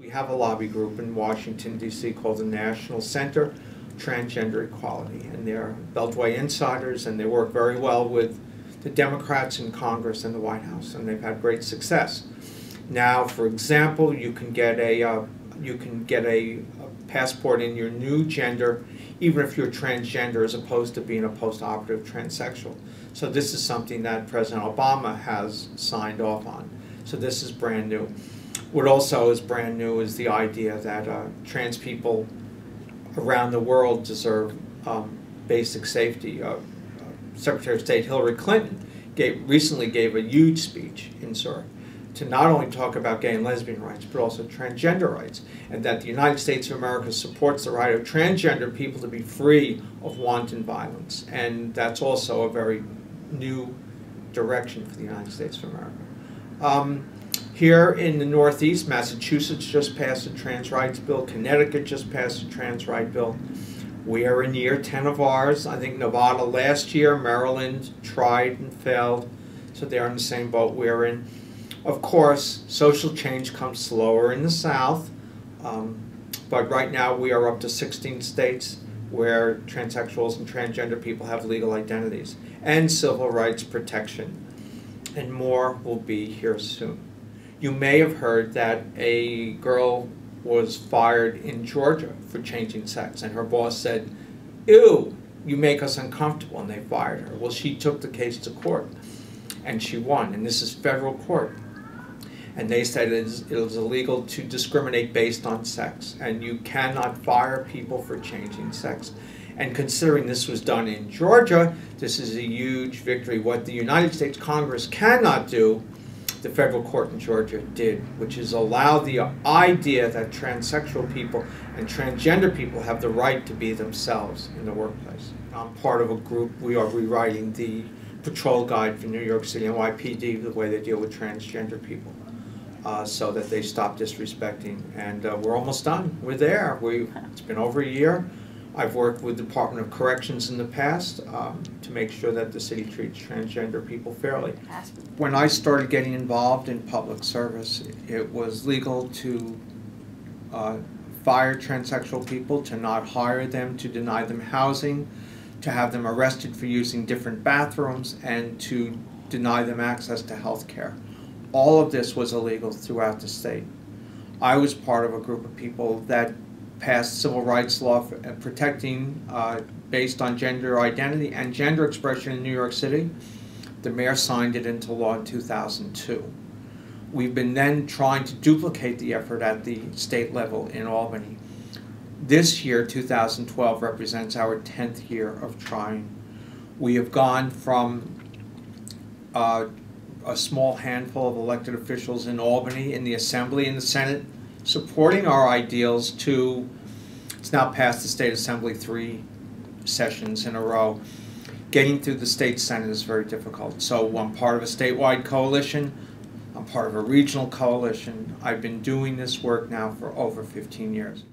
We have a lobby group in Washington, D.C. called the National Center Transgender Equality, and they're Beltway insiders, and they work very well with the Democrats in Congress and the White House, and they've had great success. Now, for example, you can get a passport in your new gender, even if you're transgender, as opposed to being a post-operative transsexual. So this is something that President Obama has signed off on. So this is brand new. What also is brand new is the idea that trans people around the world deserve basic safety. Secretary of State Hillary Clinton recently gave a huge speech in Zurich to not only talk about gay and lesbian rights, but also transgender rights, and that the United States of America supports the right of transgender people to be free of wanton violence. And that's also a very new direction for the United States of America. Here in the Northeast, Massachusetts just passed a trans rights bill. Connecticut just passed a trans rights bill. We are in year 10 of ours. I think Nevada last year, Maryland tried and failed, so they're in the same boat we're in. Of course, social change comes slower in the South, but right now we are up to 16 states where transsexuals and transgender people have legal identities and civil rights protection, and more will be here soon. You may have heard that a girl was fired in Georgia for changing sex, and her boss said, "Ew, you make us uncomfortable," and they fired her. Well, she took the case to court, and she won, and this is federal court. And they said it is illegal to discriminate based on sex, and you cannot fire people for changing sex. And considering this was done in Georgia, this is a huge victory. What the United States Congress cannot do, the federal court in Georgia did, which is allow the idea that transsexual people and transgender people have the right to be themselves in the workplace. I'm part of a group. We are rewriting the patrol guide for New York City NYPD, the way they deal with transgender people, so that they stop disrespecting. And we're almost done. We're there. It's been over a year. I've worked with the Department of Corrections in the past to make sure that the city treats transgender people fairly. When I started getting involved in public service, it was legal to fire transsexual people, to not hire them, to deny them housing, to have them arrested for using different bathrooms, and to deny them access to health care. All of this was illegal throughout the state. I was part of a group of people that passed civil rights law protecting based on gender identity and gender expression in New York City. The mayor signed it into law in 2002. We've been then trying to duplicate the effort at the state level in Albany. This year, 2012, represents our 10th year of trying. We have gone from a small handful of elected officials in Albany, in the Assembly and the Senate, supporting our ideals to, it's now passed the State Assembly 3 sessions in a row. Getting through the State Senate is very difficult. So I'm part of a statewide coalition. I'm part of a regional coalition. I've been doing this work now for over 15 years.